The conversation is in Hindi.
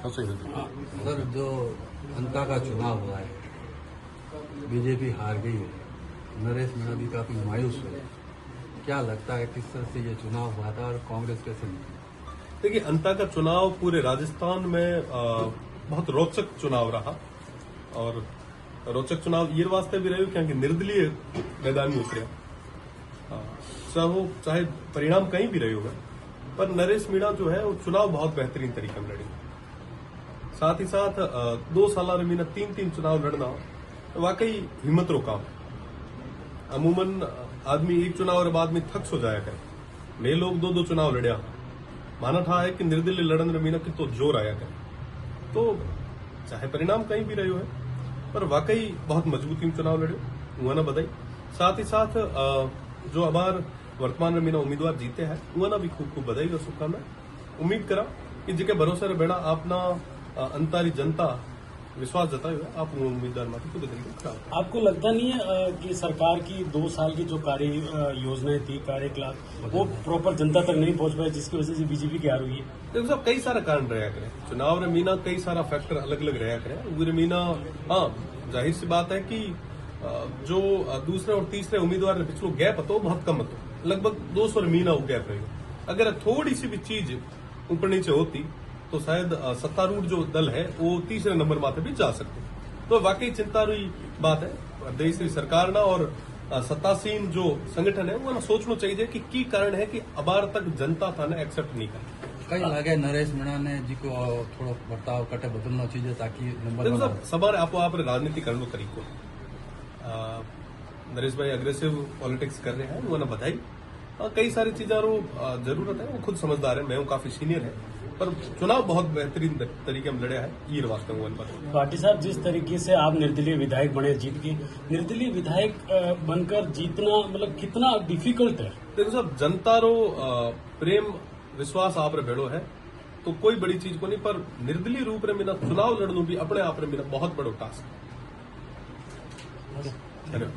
सर, जो अंता का चुनाव हुआ है, बीजेपी हार गई है, नरेश मीणा भी काफी मायूस हुए। क्या लगता है किस तरह से ये चुनाव हुआ था और कांग्रेस कैसे निकली? देखिए, अंता का चुनाव पूरे राजस्थान में बहुत रोचक चुनाव रहा। और रोचक चुनाव ये वास्ते भी रहे क्योंकि निर्दलीय मैदान में उतरे। चाहे परिणाम कहीं भी रहे होगा, पर नरेश मीणा जो है वो चुनाव बहुत बेहतरीन तरीके में लड़ी। साथ ही साथ 2 साल मीना 3 चुनाव लड़ना वाकई हिम्मत रो काम। अमूमन आदमी एक चुनाव और बाद में थक सो जाया करे। मैं लोग 2 चुनाव लड़िया, माना था है कि निर्दलीय लड़न मीना की तो जोर आया करे। तो चाहे परिणाम कहीं भी रहे हो है, पर वाकई बहुत मजबूती में चुनाव लड़े, उन्होंने बधाई। साथ ही साथ जो हमार वर्तमान मीना उम्मीदवार जीते हैं उन्होंने भी खूब खूब बधाई और शुभकामनाएं। उम्मीद करा कि जिके भरोसे रे बेड़ा आपना अंतारी जनता विश्वास जताए हुए आप उम्मीदवार माथे खुद तरीके खड़ा। आपको लगता नहीं है कि सरकार की 2 साल की जो कार्य योजनाएं थी, कार्यकलाप, वो प्रॉपर जनता तक नहीं पहुंच पाए, जिसकी वजह से बीजेपी की हार हुई है? देखो साहब, कई सारा कारण रहा करे चुनाव रे मीना, कई सारा फैक्टर अलग अलग रहा करे उरे मीना। हाँ, जाहिर सी बात है कि जो दूसरे और तीसरे उम्मीदवार ने पिछलो गैप હતો बहुत कम હતો, लगभग 200 मीना वो गैप रही। अगर थोड़ी सी भी चीज ऊपर नीचे होती तो शायद सत्तारूढ़ जो दल है वो तीसरे नंबर माथे भी जा सकते। तो वाकई चिंता रही बात है। देश की सरकार ना और सत्तासीन जो संगठन है वो सोचना चाहिए कि की कारण है कि अबार तक जनता था ने एक्सेप्ट नहीं कर। कई लगे नरेश मीणा ने जी को थोड़ा बर्ताव कटे बदलना चाहिए ताकि नंबर सवार आप राजनीति करने तरीको। नरेश भाई अग्रेसिव पॉलिटिक्स कर रहे हैं, उन्होंने बधाई। कई सारी चीजों जरूरत है, वो खुद समझदार है, मैं हूँ काफी सीनियर है, पर चुनाव बहुत बेहतरीन तरीके में लड़े है ये वास्तव में। भाटी साहब, जिस तरीके से आप निर्दलीय विधायक बने, जीत के, निर्दलीय विधायक बनकर जीतना मतलब कितना डिफिकल्ट है? देखो साहब, जनता रो प्रेम विश्वास आप रे भेड़ो है तो कोई बड़ी चीज को नहीं, पर निर्दलीय रूप रे मेरा चुनाव लड़ना भी अपने आप रे मेरा बहुत बड़ो टास्क है।